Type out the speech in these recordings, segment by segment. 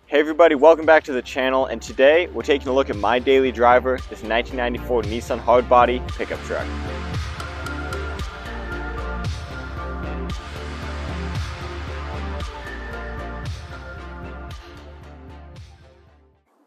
Hey everybody, welcome back to the channel, and today we're taking a look at my daily driver, this 1994 Nissan Hardbody pickup truck.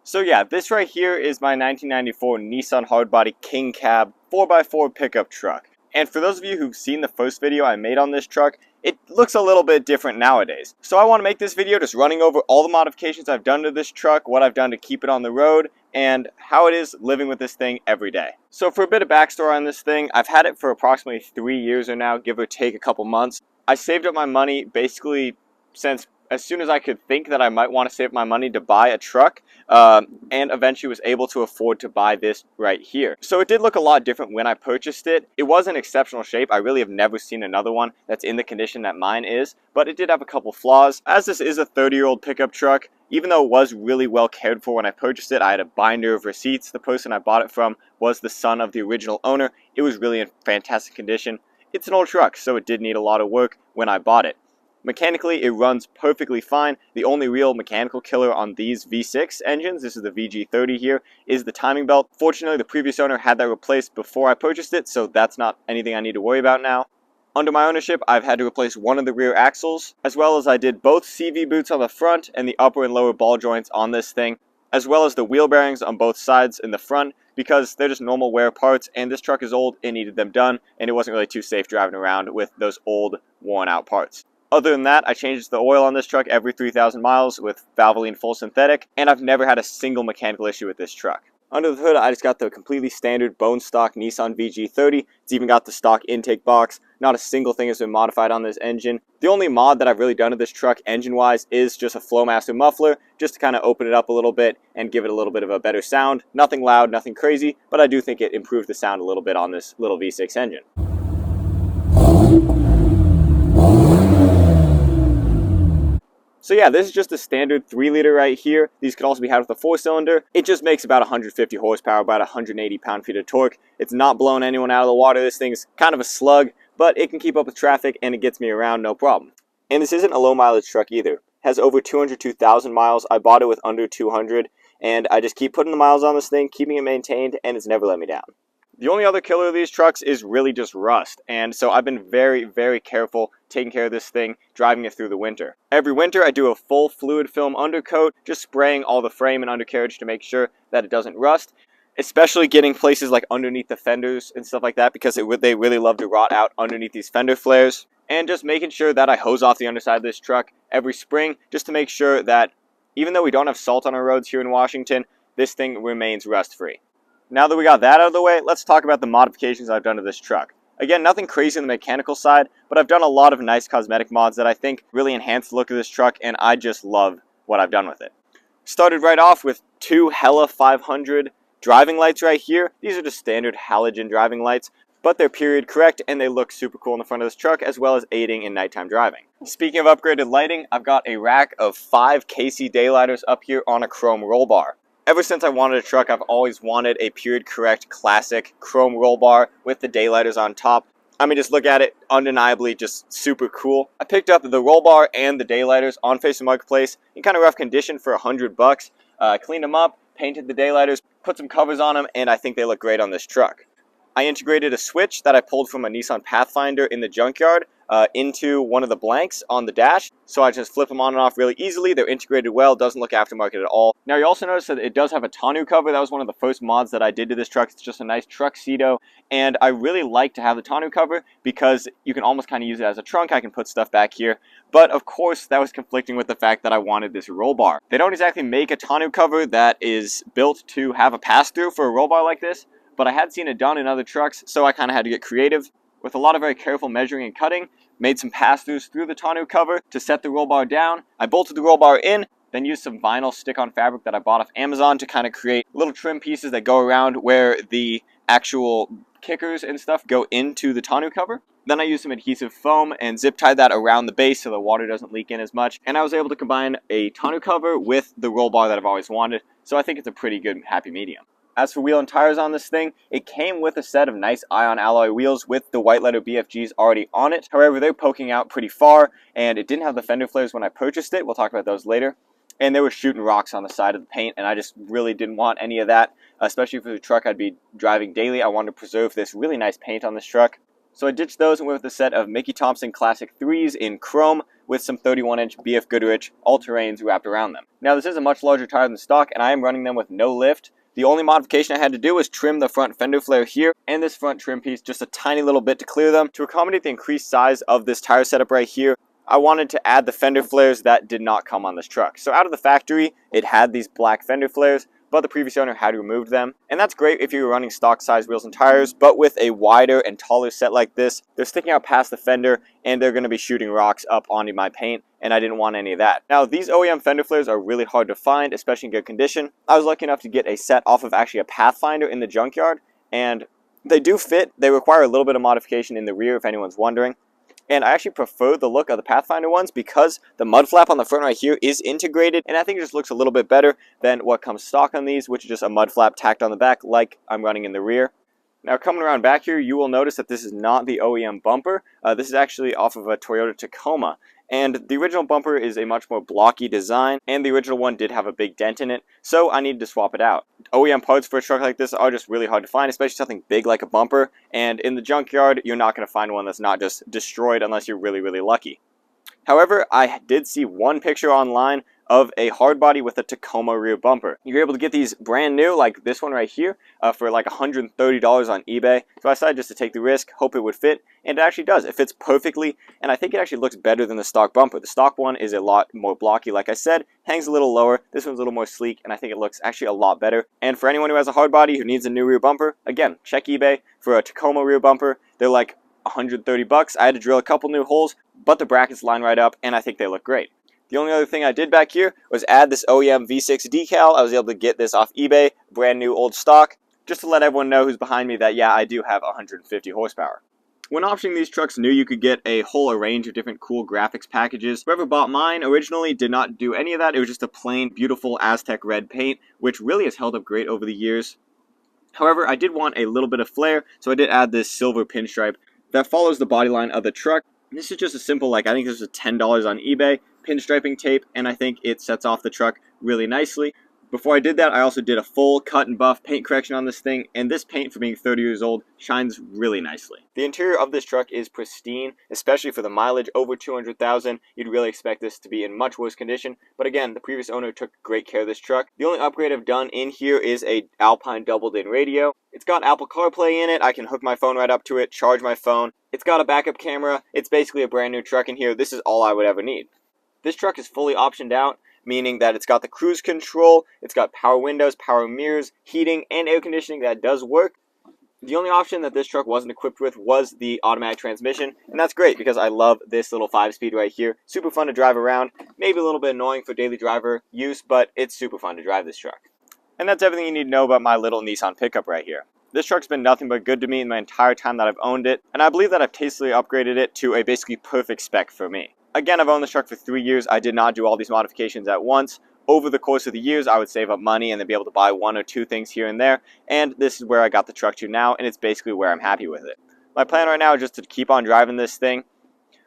So yeah, this right here is my 1994 Nissan Hardbody King Cab 4x4 pickup truck. And for those of you who've seen the first video I made on this truck, it looks a little bit different nowadays. So I want to make this video just running over all the modifications I've done to this truck, what I've done to keep it on the road, and how it is living with this thing every day. So for a bit of backstory on this thing, I've had it for approximately 3 years or now, give or take a couple months. I saved up my money basically since as soon as I could think that I might want to save my money to buy a truck, and eventually was able to afford to buy this right here. So it did look a lot different when I purchased it. It was in exceptional shape. I really have never seen another one that's in the condition that mine is, but it did have a couple flaws. As this is a 30-year-old pickup truck, even though it was really well cared for when I purchased it, I had a binder of receipts. The person I bought it from was the son of the original owner. It was really in fantastic condition. It's an old truck, so it did need a lot of work when I bought it. Mechanically, it runs perfectly fine. The only real mechanical killer on these V6 engines, this is the VG30 here, is the timing belt. Fortunately, the previous owner had that replaced before I purchased it, so that's not anything I need to worry about now. Under my ownership, I've had to replace one of the rear axles, as well as I did both CV boots on the front and the upper and lower ball joints on this thing, as well as the wheel bearings on both sides in the front, because they're just normal wear parts, and this truck is old, it needed them done, and it wasn't really too safe driving around with those old, worn out parts. Other than that, I changed the oil on this truck every 3,000 miles with Valvoline full synthetic, and I've never had a single mechanical issue with this truck. Under the hood, I just got the completely standard bone stock Nissan VG30. It's even got the stock intake box. Not a single thing has been modified on this engine. The only mod that I've really done to this truck engine-wise is just a Flowmaster muffler, just to kind of open it up a little bit and give it a little bit of a better sound. Nothing loud, nothing crazy, but I do think it improved the sound a little bit on this little V6 engine. So yeah, this is just a standard 3-liter right here. These could also be had with a 4-cylinder. It just makes about 150 horsepower, about 180 pound-feet of torque. It's not blowing anyone out of the water. This thing's kind of a slug, but it can keep up with traffic and it gets me around no problem. And this isn't a low-mileage truck either. It has over 202,000 miles. I bought it with under 200, and I just keep putting the miles on this thing, keeping it maintained, and it's never let me down. The only other killer of these trucks is really just rust, and so I've been very, very careful taking care of this thing, driving it through the winter. Every winter I do a full fluid film undercoat, just spraying all the frame and undercarriage to make sure that it doesn't rust, especially getting places like underneath the fenders and stuff like that, because they really love to rot out underneath these fender flares, and just making sure that I hose off the underside of this truck every spring, just to make sure that even though we don't have salt on our roads here in Washington, this thing remains rust-free. Now that we got that out of the way, let's talk about the modifications I've done to this truck. Again, nothing crazy on the mechanical side, but I've done a lot of nice cosmetic mods that I think really enhance the look of this truck, and I just love what I've done with it. Started right off with two Hella 500 driving lights right here. These are just standard halogen driving lights, but they're period correct and they look super cool in the front of this truck, as well as aiding in nighttime driving. Speaking of upgraded lighting, I've got a rack of 5 KC daylighters up here on a chrome roll bar. Ever since I wanted a truck, I've always wanted a period correct classic chrome roll bar with the daylighters on top. I mean, just look at it, undeniably just super cool. I picked up the roll bar and the daylighters on Facebook Marketplace in kind of rough condition for $100. Cleaned them up, painted the daylighters, put some covers on them, and I think they look great on this truck. I integrated a switch that I pulled from a Nissan Pathfinder in the junkyard into one of the blanks on the dash, so I just flip them on and off really easily. They're integrated well, doesn't look aftermarket at all. Now you also notice that it does have a tonneau cover. That was one of the first mods that I did to this truck. It's just a nice truck-cedo, and I really like to have the tonneau cover because you can almost kind of use it as a trunk. I can put stuff back here, but of course that was conflicting with the fact that I wanted this roll bar. They don't exactly make a tonneau cover that is built to have a pass-through for a roll bar like this, but I had seen it done in other trucks, so I kind of had to get creative. With a lot of very careful measuring and cutting, made some pass-throughs through the tonneau cover to set the roll bar down. I bolted the roll bar in, then used some vinyl stick-on fabric that I bought off Amazon to kind of create little trim pieces that go around where the actual kickers and stuff go into the tonneau cover. Then I used some adhesive foam and zip tied that around the base so the water doesn't leak in as much. And I was able to combine a tonneau cover with the roll bar that I've always wanted, so I think it's a pretty good happy medium. As for wheel and tires on this thing, it came with a set of nice ion alloy wheels with the white letter BFGs already on it. However, they're poking out pretty far, and it didn't have the fender flares when I purchased it. We'll talk about those later. and they were shooting rocks on the side of the paint, and I just really didn't want any of that, especially for the truck I'd be driving daily. I wanted to preserve this really nice paint on this truck. So I ditched those and went with a set of Mickey Thompson Classic 3s in chrome with some 31-inch BF Goodrich all-terrains wrapped around them. Now this is a much larger tire than stock, and I am running them with no lift. The only modification I had to do was trim the front fender flare here and this front trim piece just a tiny little bit to clear them. To accommodate the increased size of this tire setup right here, I wanted to add the fender flares that did not come on this truck. So out of the factory, it had these black fender flares, but the previous owner had removed them. And that's great if you're running stock size wheels and tires, but with a wider and taller set like this, they're sticking out past the fender and they're going to be shooting rocks up onto my paint, and I didn't want any of that. Now these OEM fender flares are really hard to find, especially in good condition. I was lucky enough to get a set off of actually a Pathfinder in the junkyard, and they do fit. They require a little bit of modification in the rear if anyone's wondering. And I actually prefer the look of the Pathfinder ones because the mud flap on the front right here is integrated, and I think it just looks a little bit better than what comes stock on these, which is just a mud flap tacked on the back like I'm running in the rear. Now coming around back here, you will notice that this is not the OEM bumper. This is actually off of a Toyota Tacoma. And the original bumper is a much more blocky design, and the original one did have a big dent in it, so I needed to swap it out. OEM parts for a truck like this are just really hard to find, especially something big like a bumper, and in the junkyard, you're not going to find one that's not just destroyed unless you're really, really lucky. However, I did see one picture online of a hardbody with a Tacoma rear bumper. You're able to get these brand new, like this one right here, for like $130 on eBay. So I decided just to take the risk, hope it would fit, and it actually does. It fits perfectly, and I think it actually looks better than the stock bumper. The stock one is a lot more blocky, like I said, hangs a little lower. This one's a little more sleek, and I think it looks actually a lot better. And for anyone who has a hardbody who needs a new rear bumper, again, check eBay for a Tacoma rear bumper. They're like $130. I had to drill a couple new holes, but the brackets line right up, and I think they look great. The only other thing I did back here was add this OEM V6 decal. I was able to get this off eBay, brand new old stock, just to let everyone know who's behind me that, yeah, I do have 150 horsepower. When optioning these trucks new, you could get a whole range of different cool graphics packages. Whoever bought mine originally did not do any of that. It was just a plain, beautiful Aztec red paint, which really has held up great over the years. However, I did want a little bit of flair, so I did add this silver pinstripe that follows the bodyline of the truck. This is just a simple, I think this was $10 on eBay, pinstriping tape, and I think it sets off the truck really nicely. Before I did that, I also did a full cut and buff paint correction on this thing, and this paint, for being 30 years old, shines really nicely. The interior of this truck is pristine, especially for the mileage over 200,000. You'd really expect this to be in much worse condition, but again, the previous owner took great care of this truck. The only upgrade I've done in here is a Alpine doubled-in radio. It's got Apple CarPlay in it. I can hook my phone right up to it, charge my phone. It's got a backup camera. It's basically a brand new truck in here. This is all I would ever need. This truck is fully optioned out, meaning that it's got the cruise control, it's got power windows, power mirrors, heating, and air conditioning that does work. The only option that this truck wasn't equipped with was the automatic transmission, and that's great because I love this little 5-speed right here. Super fun to drive around, maybe a little bit annoying for daily driver use, but it's super fun to drive this truck. And that's everything you need to know about my little Nissan pickup right here. This truck's been nothing but good to me in my entire time that I've owned it, and I believe that I've tastefully upgraded it to a basically perfect spec for me. Again, I've owned this truck for 3 years. I did not do all these modifications at once. Over the course of the years, I would save up money and then be able to buy 1 or 2 things here and there, and this is where I got the truck to now, and it's basically where I'm happy with it. My plan right now is just to keep on driving this thing.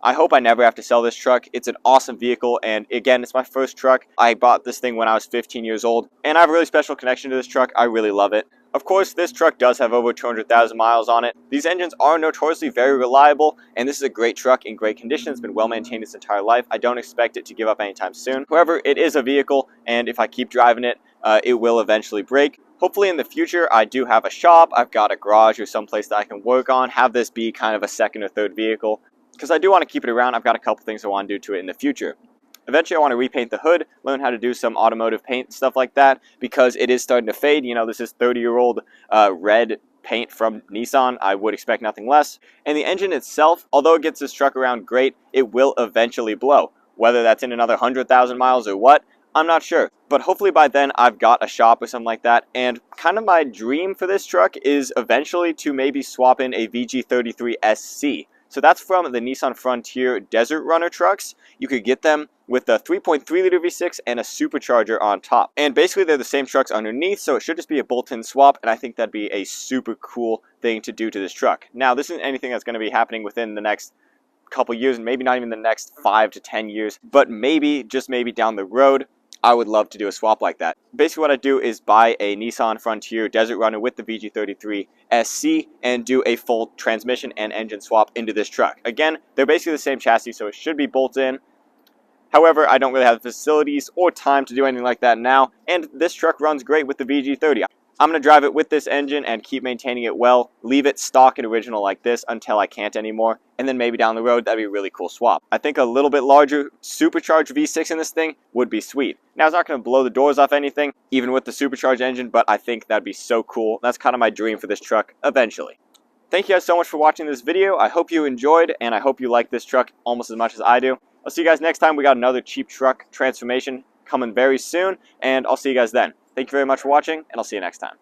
I hope I never have to sell this truck. It's an awesome vehicle, and again, it's my first truck. I bought this thing when I was 15 years old, and I have a really special connection to this truck. I really love it. Of course, this truck does have over 200,000 miles on it. These engines are notoriously very reliable, and this is a great truck in great condition. It's been well maintained its entire life. I don't expect it to give up anytime soon. However, it is a vehicle, and if I keep driving it, it will eventually break. Hopefully in the future, I do have a shop, I've got a garage or someplace that I can work on, have this be kind of a second or third vehicle. Because I do want to keep it around, I've got a couple things I want to do to it in the future. Eventually I want to repaint the hood, learn how to do some automotive paint, stuff like that, because it is starting to fade. You know, this is 30-year-old red paint from Nissan. I would expect nothing less. And the engine itself, although it gets this truck around great, it will eventually blow. Whether that's in another 100,000 miles or what, I'm not sure. But hopefully by then I've got a shop or something like that. And kind of my dream for this truck is eventually to maybe swap in a VG33 SC. So that's from the Nissan Frontier Desert Runner trucks. You could get them with a 3.3-liter V6 and a supercharger on top. And basically they're the same trucks underneath, so it should just be a bolt-in swap, and I think that'd be a super cool thing to do to this truck. Now, this isn't anything that's going to be happening within the next couple years, and maybe not even the next 5 to 10 years, but maybe, just maybe down the road, I would love to do a swap like that. Basically what I do is buy a Nissan Frontier Desert Runner with the VG33 SC and do a full transmission and engine swap into this truck. Again, they're basically the same chassis, so it should be bolted in. However, I don't really have the facilities or time to do anything like that now, and this truck runs great with the VG30. I'm going to drive it with this engine and keep maintaining it well, leave it stock and original like this until I can't anymore, and then maybe down the road that'd be a really cool swap. I think a little bit larger supercharged V6 in this thing would be sweet. Now it's not going to blow the doors off anything, even with the supercharged engine, but I think that'd be so cool. That's kind of my dream for this truck eventually. Thank you guys so much for watching this video. I hope you enjoyed, and I hope you like this truck almost as much as I do. I'll see you guys next time. We got another cheap truck transformation coming very soon, and I'll see you guys then. Thank you very much for watching, and I'll see you next time.